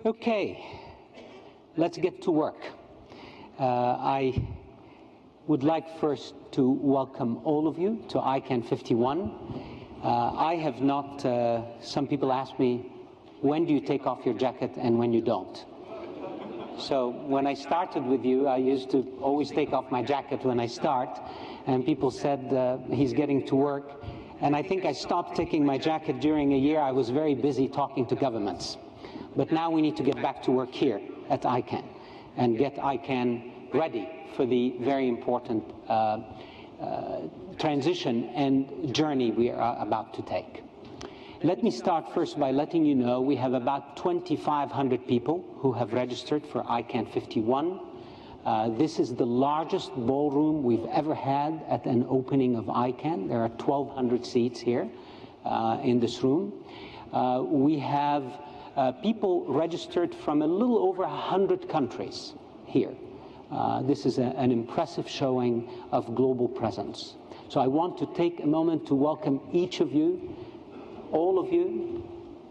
Okay, let's get to work. I would like first to welcome all of you to ICANN51. I have not, some people ask me, when do you take off your jacket and when you don't? So when I started with you, I used to always take off my jacket when I start, and people said he's getting to work. And I think I stopped taking my jacket during a year I was very busy talking to governments. But now we need to get back to work here at ICANN and get ICANN ready for the very important transition and journey we are about to take. Let me start first by letting you know we have about 2,500 people who have registered for ICANN51. This is the largest ballroom we've ever had at an opening of ICANN. There are 1,200 seats here in this room. We have people registered from a little over 100 countries here. This is an impressive showing of global presence. So I want to take a moment to welcome each of you, all of you,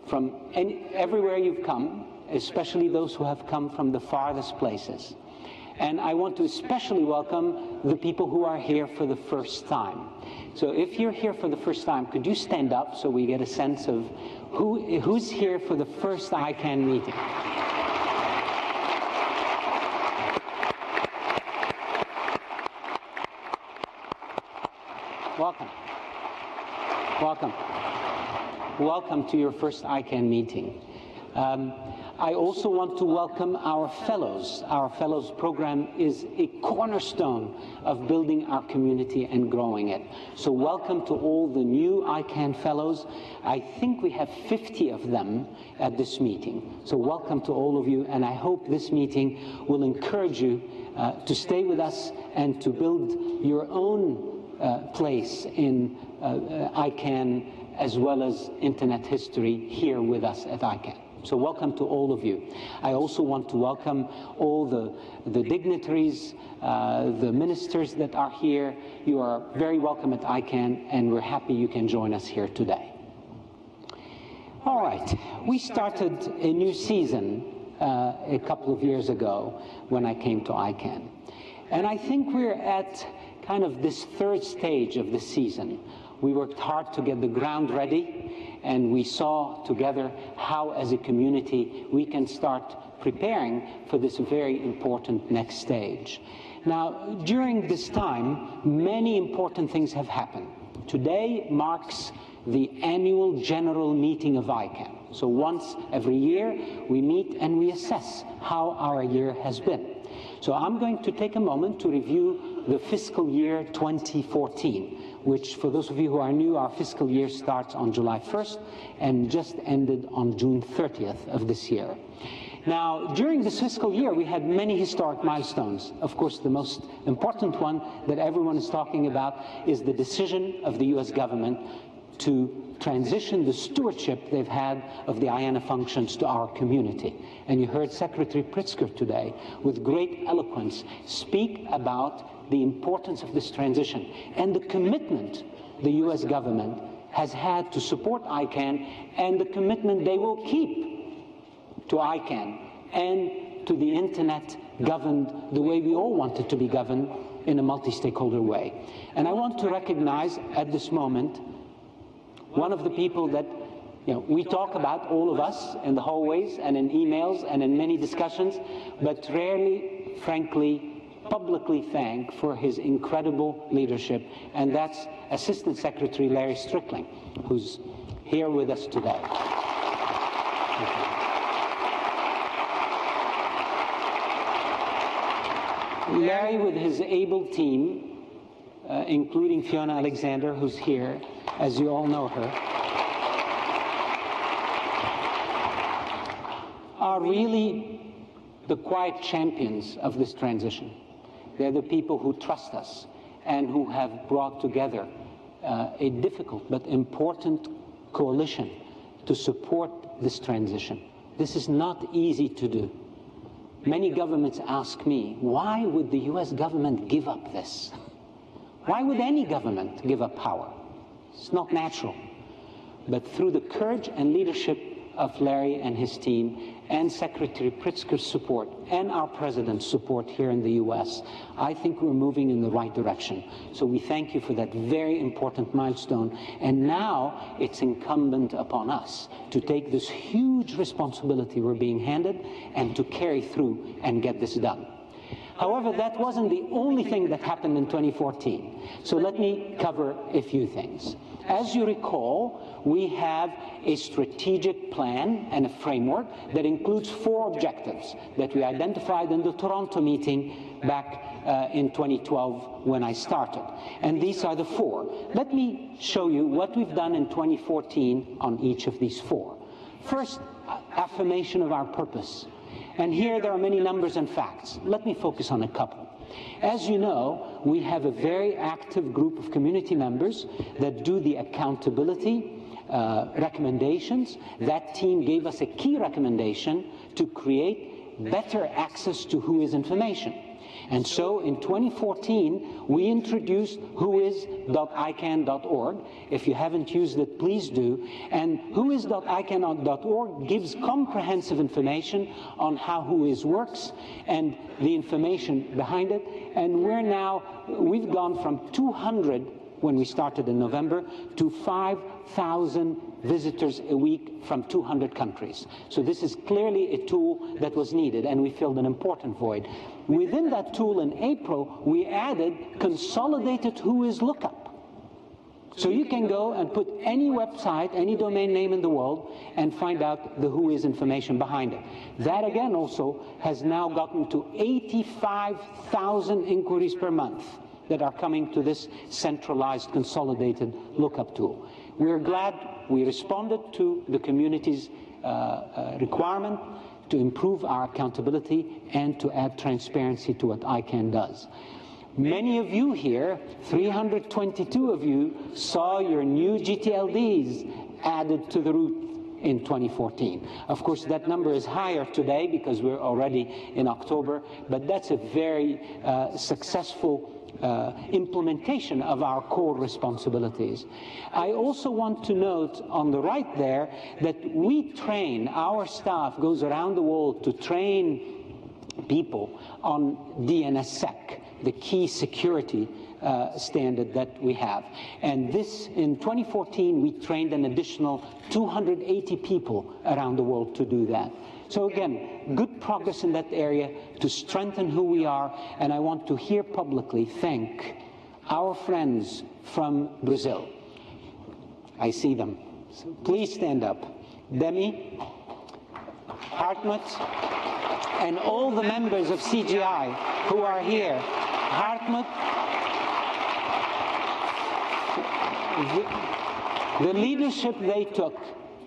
from everywhere you've come, especially those who have come from the farthest places. And I want to especially welcome the people who are here for the first time. So if you're here for the first time, could you stand up so we get a sense of who's here for the first ICANN meeting? Welcome. Welcome. Welcome to your first ICANN meeting. I also want to welcome our fellows. Our fellows program is a cornerstone of building our community and growing it. So welcome to all the new ICANN fellows. I think we have 50 of them at this meeting. So welcome to all of you, and I hope this meeting will encourage you to stay with us and to build your own place in ICANN as well as Internet history here with us at ICANN. So welcome to all of you. I also want to welcome all the dignitaries, the ministers that are here. You are very welcome at ICANN, and we're happy you can join us here today. All right, we started a new season a couple of years ago when I came to ICANN. And I think we're at kind of this third stage of the season. We worked hard to get the ground ready, and we saw together how, as a community, we can start preparing for this very important next stage. Now, during this time, many important things have happened. Today marks the annual general meeting of ICANN. So once every year, we meet and we assess how our year has been. So I'm going to take a moment to review the fiscal year 2014, which, for those of you who are new, our fiscal year starts on July 1st and just ended on June 30th of this year. Now, during this fiscal year, we had many historic milestones. Of course, the most important one that everyone is talking about is the decision of the US government to transition the stewardship they've had of the IANA functions to our community. And you heard Secretary Pritzker today, with great eloquence, speak about the importance of this transition and the commitment the US government has had to support ICANN, and the commitment they will keep to ICANN and to the Internet governed the way we all want it to be governed, in a multi-stakeholder way. And I want to recognize at this moment one of the people that we talk about, all of us, in the hallways and in emails and in many discussions, but rarely, frankly, publicly thank for his incredible leadership, and that's Assistant Secretary Larry Strickling, who's here with us today. Larry, with his able team, including Fiona Alexander, who's here, as you all know her, are really the quiet champions of this transition. They're the people who trust us and who have brought together a difficult but important coalition to support this transition. This is not easy to do. Many governments ask me, why would the US government give up this? Why would any government give up power? It's not natural. But through the courage and leadership of Larry and his team, and Secretary Pritzker's support, and our President's support here in the US, I think we're moving in the right direction. So we thank you for that very important milestone. And now it's incumbent upon us to take this huge responsibility we're being handed and to carry through and get this done. However, that wasn't the only thing that happened in 2014. So let me cover a few things. As you recall, we have a strategic plan and a framework that includes 4 objectives that we identified in the Toronto meeting back in 2012 when I started. And these are the 4. Let me show you what we've done in 2014 on each of these 4. First, affirmation of our purpose. And here there are many numbers and facts. Let me focus on a couple. As you know, we have a very active group of community members that do the accountability recommendations. That team gave us a key recommendation to create better access to WHOIS information. And so in 2014, we introduced whois.icann.org. If you haven't used it, please do. And whois.icann.org gives comprehensive information on how WHOIS works and the information behind it. And we've gone from 200 when we started in November to 5,000 visitors a week from 200 countries. So this is clearly a tool that was needed, and we filled an important void. Within that tool in April, we added consolidated WHOIS lookup. So you can go and put any website, any domain name in the world, and find out the WHOIS information behind it. That again also has now gotten to 85,000 inquiries per month that are coming to this centralized, consolidated lookup tool. We're glad we responded to the community's requirement to improve our accountability and to add transparency to what ICANN does. Many of you here, 322 of you, saw your new GTLDs added to the route in 2014. Of course, that number is higher today because we're already in October, but that's a very successful implementation of our core responsibilities. I also want to note on the right there that we train, our staff goes around the world to train people on DNSSEC, the key security standard that we have. And this, in 2014, we trained an additional 280 people around the world to do that. So again, good progress in that area to strengthen who we are, and I want to here publicly thank our friends from Brazil. I see them. So please stand up. Demi, Hartmut, and all the members of CGI who are here. Hartmut, the leadership they took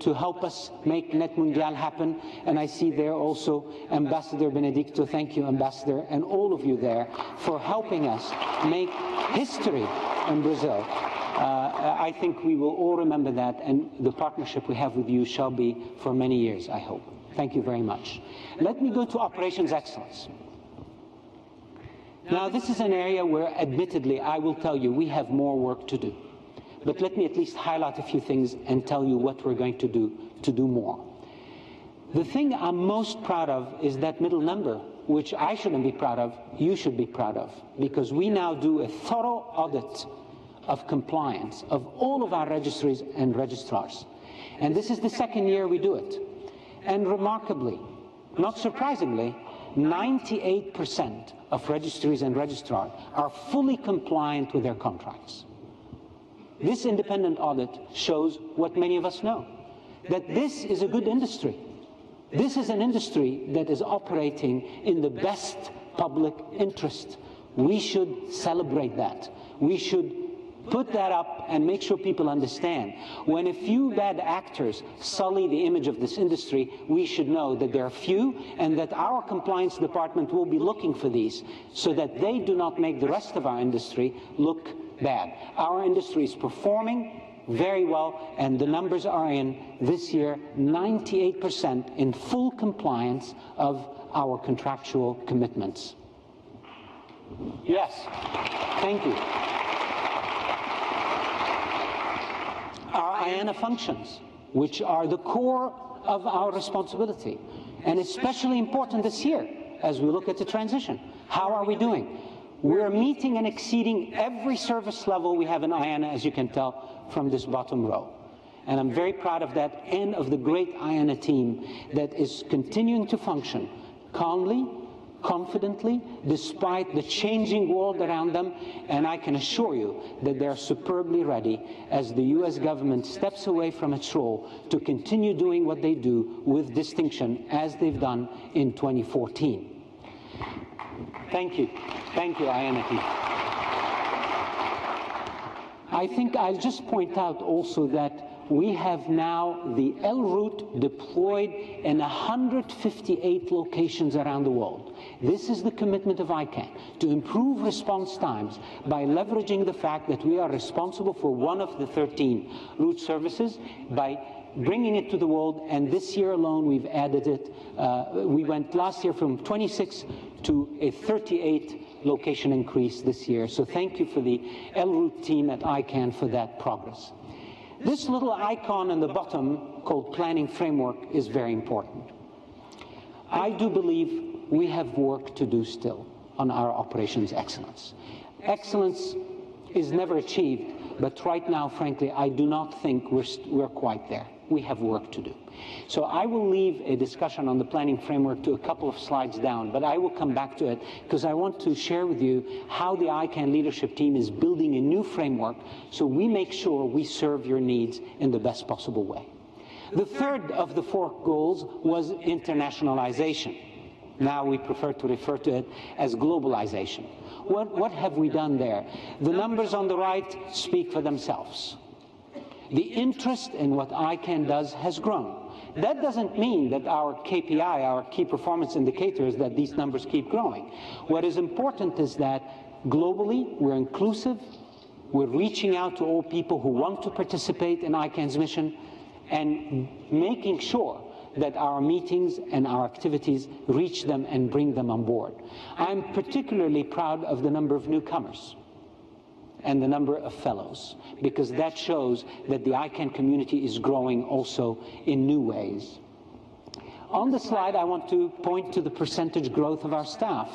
to help us make Net Mundial happen, and I see there also Ambassador Benedicto. Thank you, Ambassador, and all of you there for helping us make history in Brazil. I think we will all remember that, and the partnership we have with you shall be for many years, I hope. Thank you very much. Let me go to operations excellence. Now, this is an area where, admittedly, I will tell you, we have more work to do. But let me at least highlight a few things and tell you what we're going to do more. The thing I'm most proud of is that middle number, which I shouldn't be proud of, you should be proud of, because we now do a thorough audit of compliance of all of our registries and registrars. And this is the second year we do it. And remarkably, not surprisingly, 98% of registries and registrars are fully compliant with their contracts. This independent audit shows what many of us know, that this is a good industry. This is an industry that is operating in the best public interest. We should celebrate that. We should put that up and make sure people understand. When a few bad actors sully the image of this industry, we should know that there are few and that our compliance department will be looking for these so that they do not make the rest of our industry look bad. Our industry is performing very well, and the numbers are in this year 98% in full compliance of our contractual commitments. Yes, thank you. Our IANA functions, which are the core of our responsibility, and especially important this year as we look at the transition. How are we doing? We're meeting and exceeding every service level we have in IANA, as you can tell from this bottom row. And I'm very proud of that and of the great IANA team that is continuing to function calmly, confidently, despite the changing world around them. And I can assure you that they're superbly ready as the US government steps away from its role to continue doing what they do with distinction, as they've done in 2014. Thank you. Thank you, IANA team. I think I'll just point out also that we have now the L route deployed in 158 locations around the world. This is the commitment of ICANN, to improve response times by leveraging the fact that we are responsible for one of the 13 route services, by bringing it to the world, and this year alone we've added it. We went last year from 26 to a 38 location increase this year. So thank you for the L route team at ICANN for that progress. This little icon on the bottom called Planning Framework is very important. I do believe we have work to do still on our operations excellence. Excellence is never achieved, but right now, frankly, I do not think we're quite there. We have work to do. So I will leave a discussion on the planning framework to a couple of slides down, but I will come back to it because I want to share with you how the ICANN leadership team is building a new framework so we make sure we serve your needs in the best possible way. The third of the 4 goals was internationalization. Now we prefer to refer to it as globalization. What have we done there? The numbers on the right speak for themselves. The interest in what ICANN does has grown. That doesn't mean that our KPI, our key performance indicators, that these numbers keep growing. What is important is that globally we're inclusive, we're reaching out to all people who want to participate in ICANN's mission, and making sure that our meetings and our activities reach them and bring them on board. I'm particularly proud of the number of newcomers and the number of fellows, because that shows that the ICANN community is growing also in new ways. On the slide, I want to point to the percentage growth of our staff.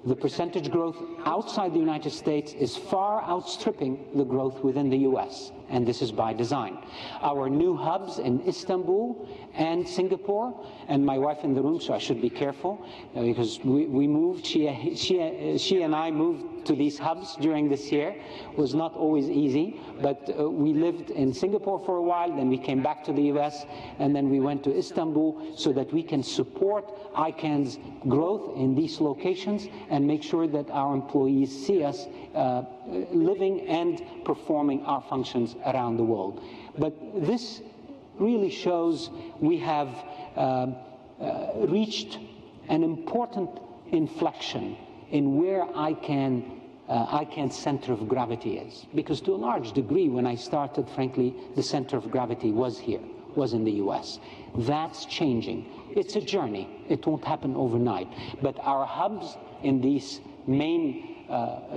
The percentage growth outside the United States is far outstripping the growth within the US, and this is by design. Our new hubs in Istanbul and Singapore, and my wife in the room, so I should be careful, because we moved, she and I moved to these hubs during this year. It was not always easy, but we lived in Singapore for a while, then we came back to the US, and then we went to Istanbul so that we can support ICANN's growth in these locations and make sure that our employees see us living and performing our functions around the world. But this really shows we have reached an important inflection in where ICANN's center of gravity is. Because to a large degree, when I started, frankly, the center of gravity was here, was in the US. That's changing. It's a journey. It won't happen overnight. But our hubs in these main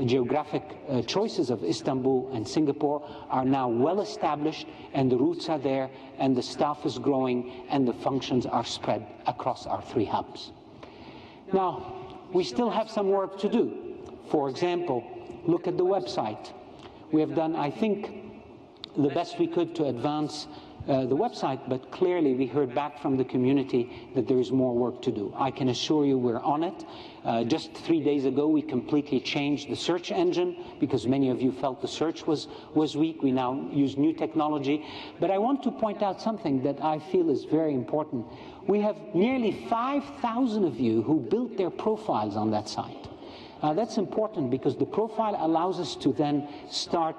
geographic choices of Istanbul and Singapore are now well established, and the routes are there, and the staff is growing, and the functions are spread across our 3 hubs. Now, we still have some work to do. For example, look at the website. We have done, I think, the best we could to advance the website, but clearly we heard back from the community that there is more work to do. I can assure you we're on it. Just 3 days ago, we completely changed the search engine because many of you felt the search was weak. We now use new technology. But I want to point out something that I feel is very important. We have nearly 5,000 of you who built their profiles on that site. That's important because the profile allows us to then start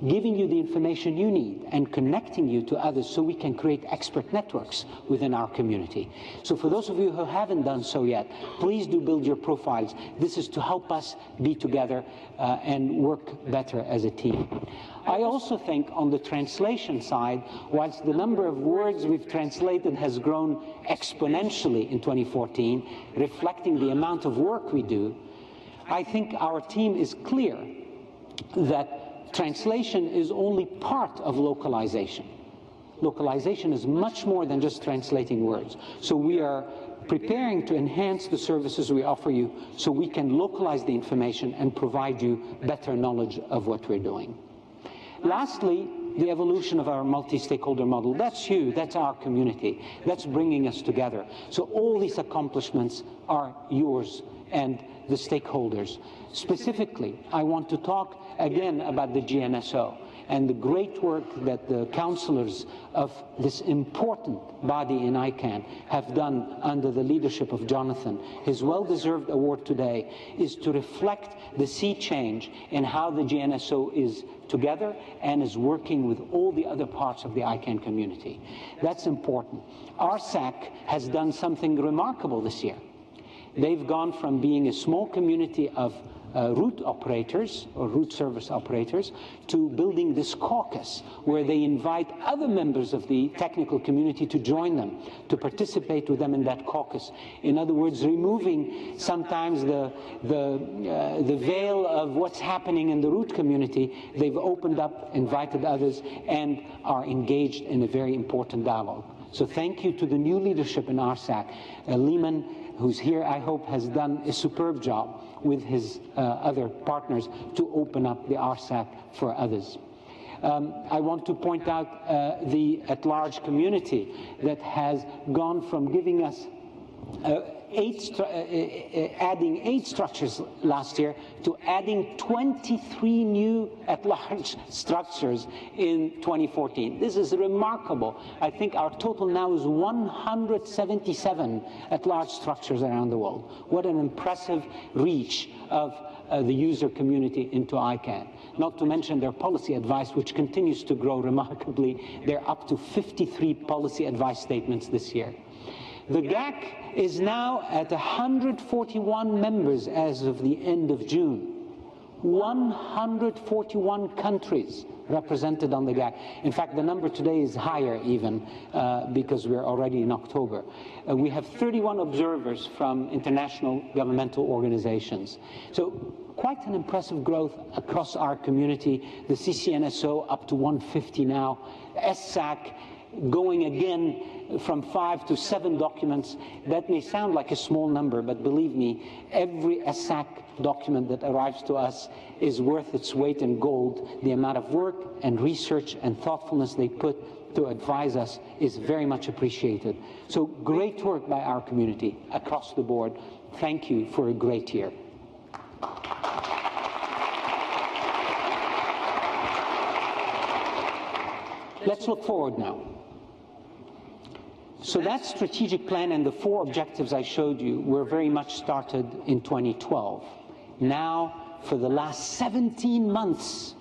giving you the information you need and connecting you to others so we can create expert networks within our community. So for those of you who haven't done so yet, please do build your profiles. This is to help us be together and work better as a team. I also think on the translation side, whilst the number of words we've translated has grown exponentially in 2014, reflecting the amount of work we do, I think our team is clear that translation is only part of localization. localization is much more than just translating words. So we are preparing to enhance the services we offer you so we can localize the information and provide you better knowledge of what we're doing. Lastly, the evolution of our multi-stakeholder model. That's you, that's our community, that's bringing us together. So all these accomplishments are yours and the stakeholders. Specifically, I want to talk again about the GNSO and the great work that the counselors of this important body in ICANN have done under the leadership of Jonathan. His well-deserved award today is to reflect the sea change in how the GNSO is together and is working with all the other parts of the ICANN community. That's important. RSAC has done something remarkable this year. They've gone from being a small community of root operators or root service operators to building this caucus where they invite other members of the technical community to join them, to participate with them in that caucus. In other words, removing sometimes the veil of what's happening in the root community. They've opened up, invited others, and are engaged in a very important dialogue. So thank you to the new leadership in RSAC. Lehman, who's here, I hope, has done a superb job with his other partners to open up the RSAC for others. I want to point out the at-large community that has gone from giving us adding 8 structures last year to adding 23 new at-large structures in 2014. This is remarkable. I think our total now is 177 at-large structures around the world. What an impressive reach of the user community into ICANN. Not to mention their policy advice, which continues to grow remarkably. They're up to 53 policy advice statements this year. The GAC is now at 141 members as of the end of June. 141 countries represented on the GAC. In fact, the number today is higher even because we're already in October. We have 31 observers from international governmental organizations. So quite an impressive growth across our community. The CCNSO up to 150 now. SSAC going again from 5 to 7 documents. That may sound like a small number, but believe me, every SSAC document that arrives to us is worth its weight in gold. The amount of work and research and thoughtfulness they put to advise us is very much appreciated. So great work by our community across the board. Thank you for a great year. Let's look forward now. So that strategic plan and the 4 objectives I showed you were very much started in 2012. Now, for the last 17 months,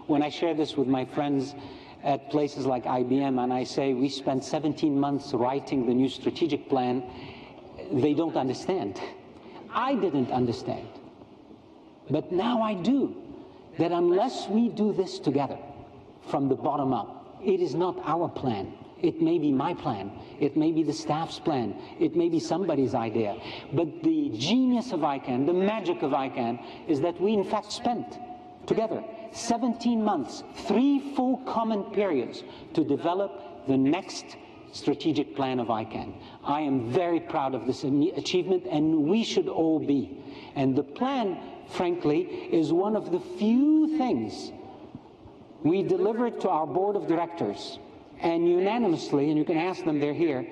when I share this with my friends at places like IBM and I say we spent 17 months writing the new strategic plan, they don't understand. I didn't understand. But now I do. That unless we do this together from the bottom up, it is not our plan. It may be my plan. It may be the staff's plan. It may be somebody's idea. But the genius of ICANN, the magic of ICANN, is that we in fact spent together 17 months, 3 full common periods to develop the next strategic plan of ICANN. I am very proud of this achievement, and we should all be. And the plan, frankly, is one of the few things we delivered to our board of directors, and unanimously, and you can ask them, they're here,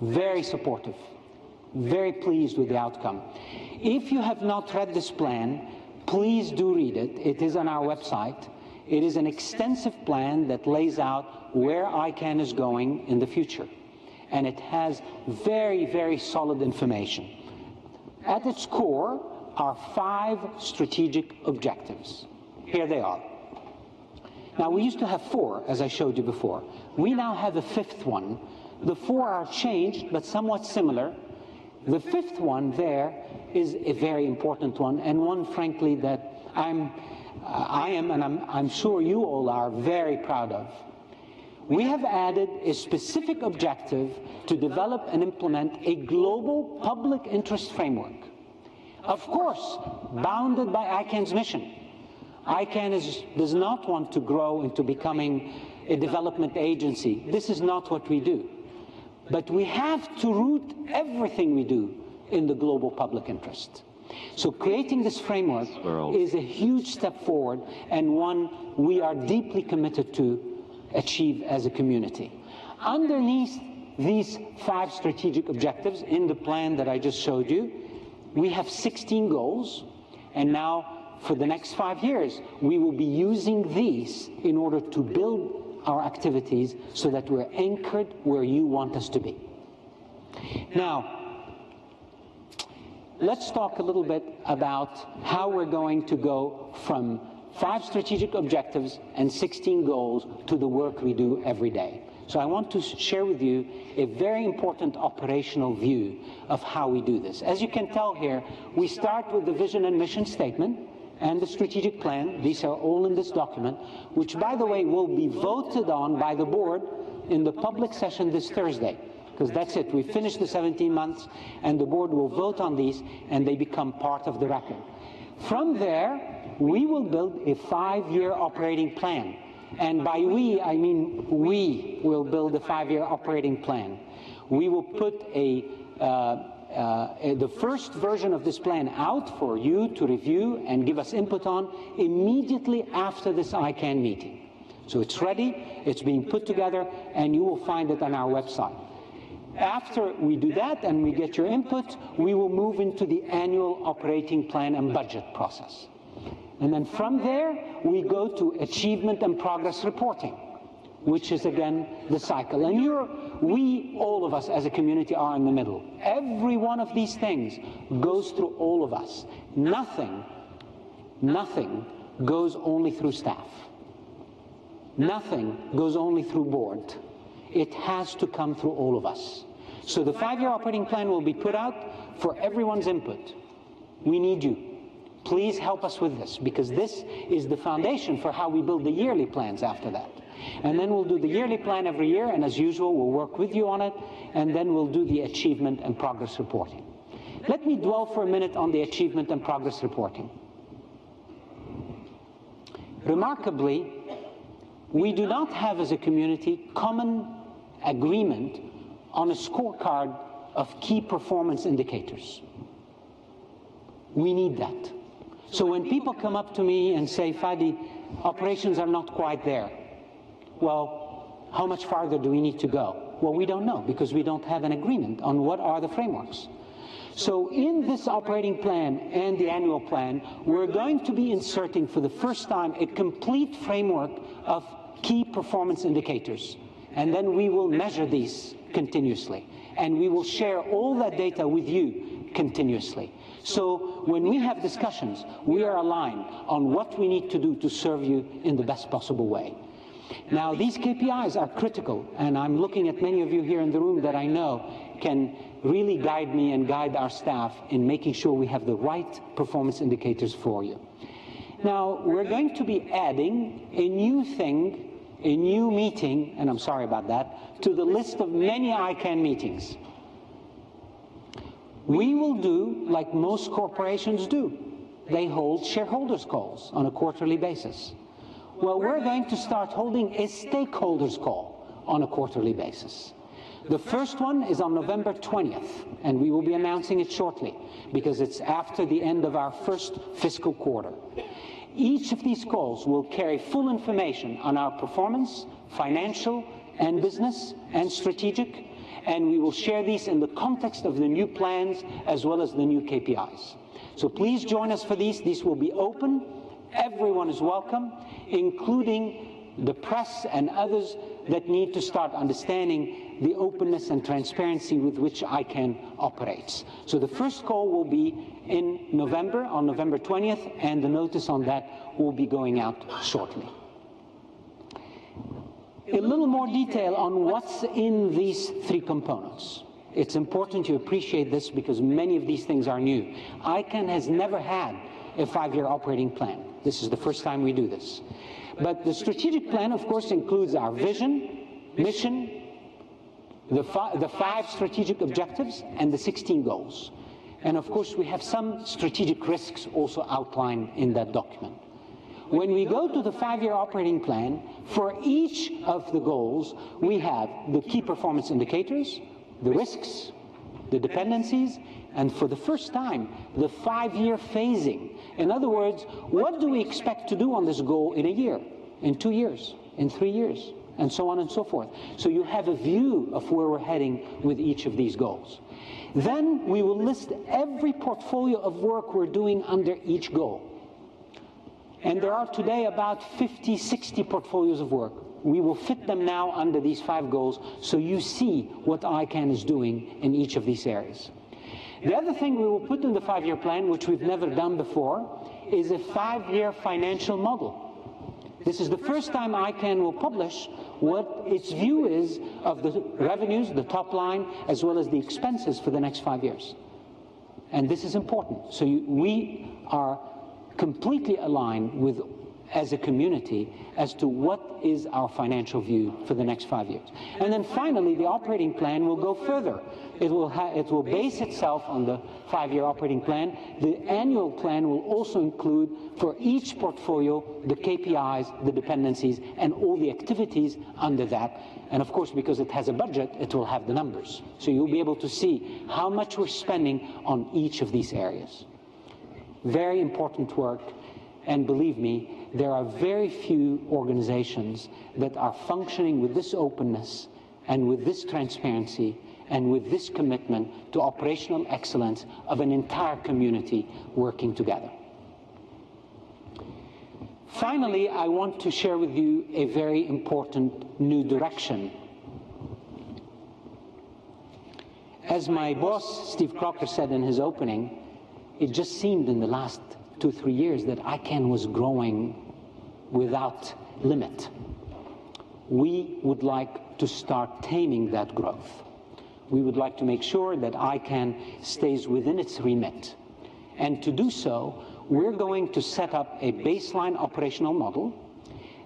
very supportive, very pleased with the outcome. If you have not read this plan, please do read it. It is on our website. It is an extensive plan that lays out where ICANN is going in the future. And it has very, very solid information. At its core are 5 strategic objectives. Here they are. Now, we used to have 4, as I showed you before. We now have a 5th one. The 4 are changed, but somewhat similar. The 5th one there is a very important one, and one, frankly, that I am, and I'm sure you all are, very proud of. We have added a specific objective to develop and implement a global public interest framework. Of course, bounded by ICANN's mission. ICANN does not want to grow into becoming a development agency. This is not what we do. But we have to root everything we do in the global public interest. So creating this framework is a huge step forward, and one we are deeply committed to achieve as a community. Underneath these 5 strategic objectives in the plan that I just showed you, we have 16 goals, and now for the next 5 years, we will be using these in order to build our activities so that we're anchored where you want us to be. Now, let's talk a little bit about how we're going to go from 5 strategic objectives and 16 goals to the work we do every day. So I want to share with you a very important operational view of how we do this. As you can tell here, we start with the vision and mission statement and the strategic plan. These are all in this document, which, by the way, will be voted on by the board in the public session this Thursday. Because that's it, we finished the 17 months, and the board will vote on these, and they become part of the record. From there, we will build a 5-year operating plan. And by we, I mean we will build a 5-year operating plan. We will put the first version of this plan out for you to review and give us input on immediately after this ICANN meeting. So it's ready, it's being put together, and you will find it on our website. After we do that and we get your input, we will move into the annual operating plan and budget process. And then from there, we go to achievement and progress reporting, which is, again, the cycle. And we, all of us as a community, are in the middle. Every one of these things goes through all of us. Nothing goes only through staff. Nothing goes only through board. It has to come through all of us. So the 5-year operating plan will be put out for everyone's input. We need you. Please help us with this, because this is the foundation for how we build the yearly plans after that. And then we'll do the yearly plan every year, and as usual, we'll work with you on it, and then we'll do the achievement and progress reporting. Let me dwell for a minute on the achievement and progress reporting. Remarkably, we do not have as a community common agreement on a scorecard of key performance indicators. We need that. So when people come up to me and say, Fadi, operations are not quite there, well, how much farther do we need to go? Well, we don't know, because we don't have an agreement on what are the frameworks. So in this operating plan and the annual plan, we're going to be inserting for the first time a complete framework of key performance indicators. And then we will measure these continuously. And we will share all that data with you continuously. So when we have discussions, we are aligned on what we need to do to serve you in the best possible way. Now, these KPIs are critical, and I'm looking at many of you here in the room that I know can really guide me and guide our staff in making sure we have the right performance indicators for you. Now, we're going to be adding a new thing, a new meeting, and I'm sorry about that, to the list of many ICANN meetings. We will do like most corporations do. They hold shareholders' calls on a quarterly basis. Well, we're going to start holding a stakeholders' call on a quarterly basis. The first one is on November 20th, and we will be announcing it shortly because it's after the end of our first fiscal quarter. Each of these calls will carry full information on our performance, financial and business and strategic, and we will share these in the context of the new plans as well as the new KPIs. So please join us for these. These will be open. Everyone is welcome, including the press and others that need to start understanding the openness and transparency with which ICANN operates. So the first call will be in November, on November 20th, and the notice on that will be going out shortly. A little more detail on what's in these 3 components. It's important you appreciate this because many of these things are new. ICANN has never had a 5-year operating plan. This is the first time we do this. But the strategic plan, of course, includes our vision, mission, the 5 strategic objectives, and the 16 goals. And of course, we have some strategic risks also outlined in that document. when we go to the 5-year operating plan, for each of the goals, we have the key performance indicators, the risks, the dependencies, and for the first time, the 5-year phasing. In other words, what do we expect to do on this goal in a year, in 2 years, in 3 years, and so on and so forth. So you have a view of where we're heading with each of these goals. Then we will list every portfolio of work we're doing under each goal. And there are today about 50, 60 portfolios of work. We will fit them now under these 5 goals so you see what ICANN is doing in each of these areas. The other thing we will put in the 5-year plan, which we've never done before, is a 5-year financial model. This is the first time ICANN will publish what its view is of the revenues, the top line, as well as the expenses for the next 5 years. And this is important. So we are completely aligned with, as a community, as to what is our financial view for the next 5 years. And then finally, the operating plan will go further. It will base itself on the 5-year operating plan. The annual plan will also include, for each portfolio, the KPIs, the dependencies, and all the activities under that. And of course, because it has a budget, it will have the numbers. So you'll be able to see how much we're spending on each of these areas. Very important work. And believe me, there are very few organizations that are functioning with this openness and with this transparency and with this commitment to operational excellence of an entire community working together. Finally, I want to share with you a very important new direction. As my boss, Steve Crocker, said in his opening, it just seemed in the last 2-3 years that ICANN was growing without limit. We would like to start taming that growth. We would like to make sure that ICANN stays within its remit. And to do so, we're going to set up a baseline operational model.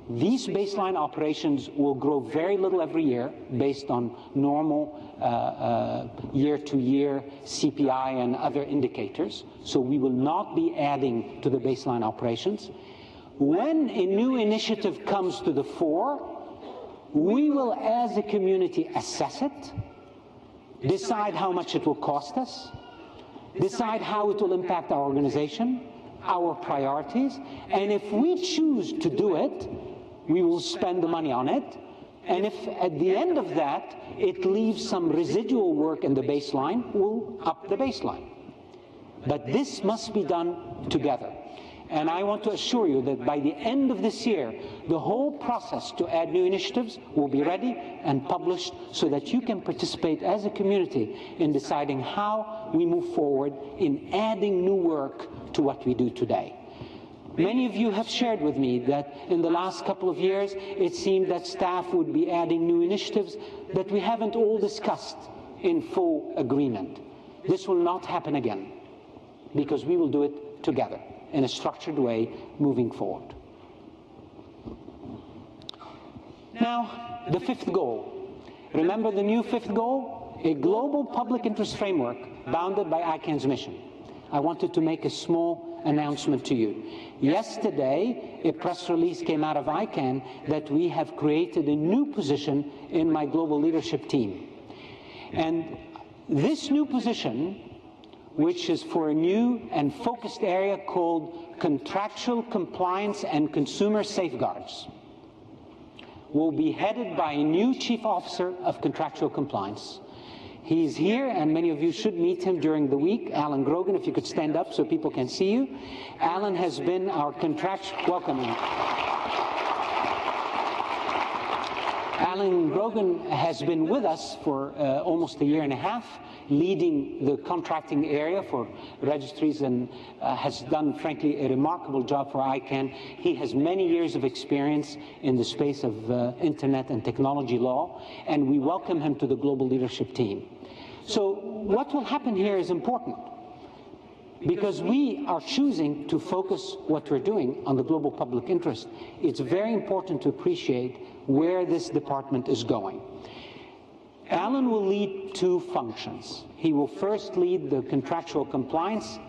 These baseline operations will grow very little every year based on normal year-to-year CPI and other indicators. So we will not be adding to the baseline operations. When a new initiative comes to the fore, we will, as a community, assess it, decide how much it will cost us, decide how it will impact our organization, our priorities, and if we choose to do it, we will spend the money on it. And if at the end of that, it leaves some residual work in the baseline, we'll up the baseline. But this must be done together. And I want to assure you that by the end of this year, the whole process to add new initiatives will be ready and published so that you can participate as a community in deciding how we move forward in adding new work to what we do today. Many of you have shared with me that in the last couple of years, it seemed that staff would be adding new initiatives that we haven't all discussed in full agreement. This will not happen again, because we will do it together in a structured way moving forward. Now, the 5th goal. Remember the new 5th goal? A global public interest framework bounded by ICANN's mission. I wanted to make a small announcement to you. Yesterday, a press release came out of ICANN that we have created a new position in my global leadership team. And this new position, which is for a new and focused area called Contractual Compliance and Consumer Safeguards, will be headed by a new Chief Officer of Contractual Compliance. He's here, and many of you should meet him during the week. Alan Grogan, if you could stand up so people can see you. Alan has been our welcome. Alan Grogan has been with us for almost 1.5 years, leading the contracting area for registries, and has done, frankly, a remarkable job for ICANN. He has many years of experience in the space of internet and technology law, and we welcome him to the global leadership team. So what will happen here is important, because we are choosing to focus what we're doing on the global public interest. It's very important to appreciate where this department is going. Alan will lead 2 functions. He will first lead the contractual compliance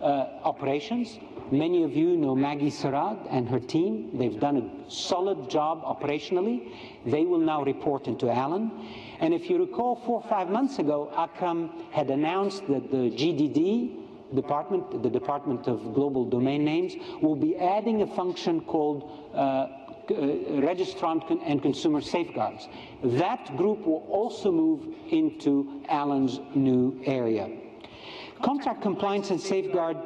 operations, Many of you know Maggie Sarad and her team. They've done a solid job operationally. They will now report into Alan. And if you recall, 4 or 5 months ago, Akram had announced that the GDD department, the Department of Global Domain Names, will be adding a function called Registrant and Consumer Safeguards. That group will also move into Alan's new area. Contract compliance and safeguard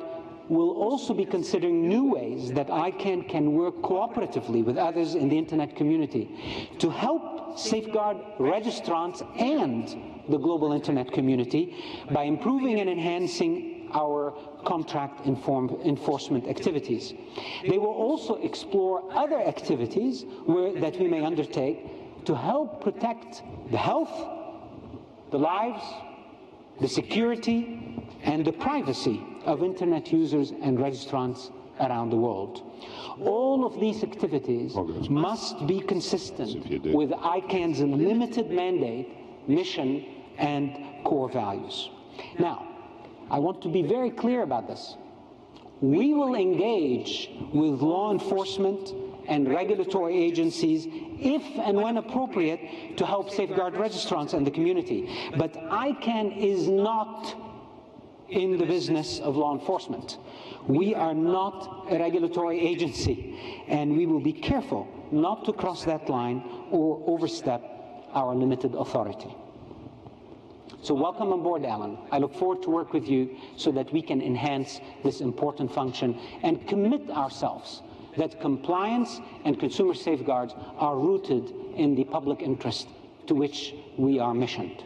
will also be considering new ways that ICANN can work cooperatively with others in the internet community to help safeguard registrants and the global internet community by improving and enhancing our contract enforcement activities. They will also explore other activities that we may undertake to help protect the health, the lives, the security, and the privacy of internet users and registrants around the world. All of these activities must be consistent with ICANN's limited mandate, mission, and core values. Now, I want to be very clear about this. We will engage with law enforcement and regulatory agencies if and when appropriate to help safeguard registrants and the community. But ICANN is not in the business of law enforcement. We are not a regulatory agency, and we will be careful not to cross that line or overstep our limited authority. So welcome on board, Alan. I look forward to work with you so that we can enhance this important function and commit ourselves that compliance and consumer safeguards are rooted in the public interest to which we are missioned.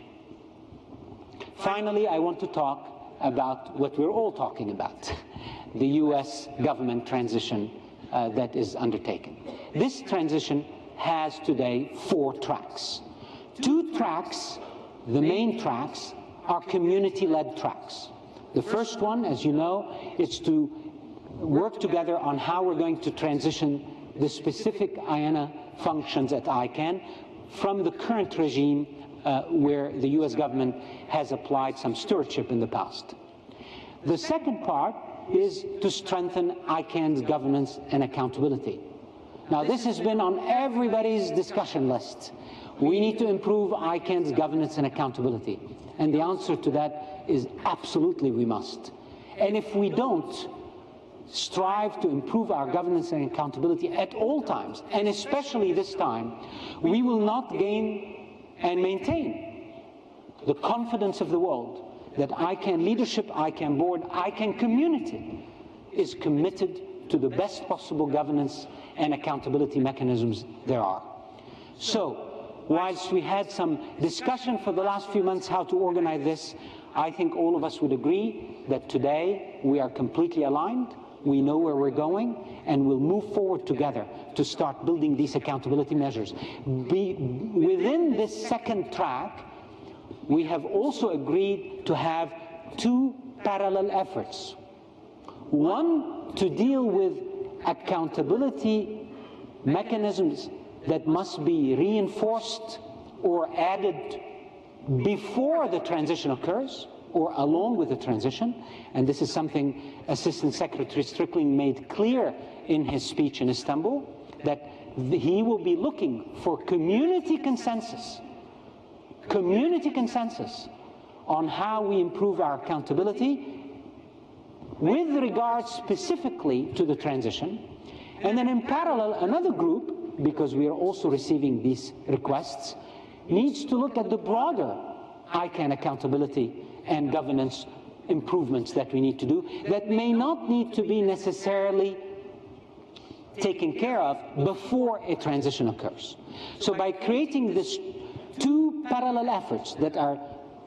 Finally, I want to talk about what we're all talking about, the US government transition that is undertaken. This transition has today 4 tracks. 2 tracks, the main tracks, are community-led tracks. The first one, as you know, is to work together on how we're going to transition the specific IANA functions at ICANN from the current regime where the US government has applied some stewardship in the past. The second part is to strengthen ICANN's governance and accountability. Now, this has been on everybody's discussion list. We need to improve ICANN's governance and accountability. And the answer to that is absolutely we must. And if we don't strive to improve our governance and accountability at all times, and especially this time, we will not gain and maintain the confidence of the world that ICANN leadership, ICANN board, ICANN community is committed to the best possible governance and accountability mechanisms there are. So, whilst we had some discussion for the last few months how to organize this, I think all of us would agree that today we are completely aligned, we know where we're going, and we'll move forward together to start building these accountability measures. Within this second track, we have also agreed to have 2 parallel efforts. One, to deal with accountability mechanisms that must be reinforced or added before the transition occurs or along with the transition. And this is something Assistant Secretary Strickling made clear in his speech in Istanbul, that he will be looking for community consensus on how we improve our accountability with regard specifically to the transition. And then in parallel, another group, because we are also receiving these requests, needs to look at the broader ICANN accountability and governance improvements that we need to do that may not need to be necessarily taken care of before a transition occurs. So by creating these 2 parallel efforts that are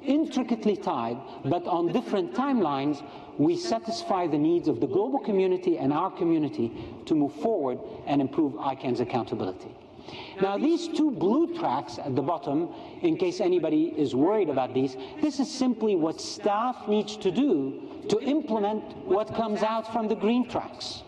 intricately tied but on different timelines, we satisfy the needs of the global community and our community to move forward and improve ICANN's accountability. Now, these 2 blue tracks at the bottom, in case anybody is worried about these, this is simply what staff needs to do to implement what comes out from the green tracks.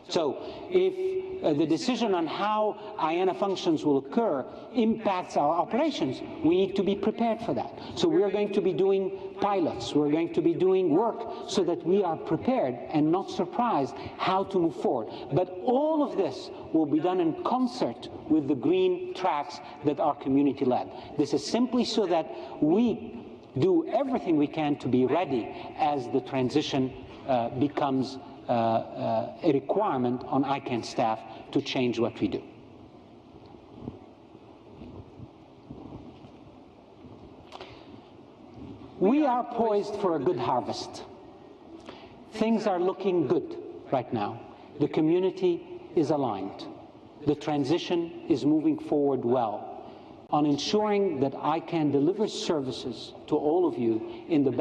So if the decision on how IANA functions will occur impacts our operations, we need to be prepared for that. So we're going to be doing pilots, we're going to be doing work so that we are prepared and not surprised how to move forward. But all of this will be done in concert with the green tracks that are community led. This is simply so that we do everything we can to be ready as the transition becomes a requirement on ICANN staff to change what we do. We are poised for a good harvest. Things are looking good right now. The community is aligned. The transition is moving forward well on ensuring that ICANN delivers services to all of you in the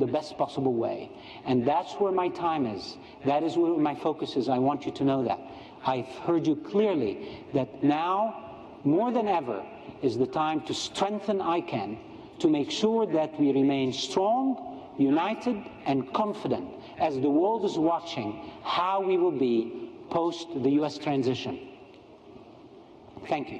best possible way. And that's where my time is. That is where my focus is. I want you to know that. I've heard you clearly that now, more than ever, is the time to strengthen ICANN, to make sure that we remain strong, united, and confident as the world is watching how we will be post the US transition. Thank you.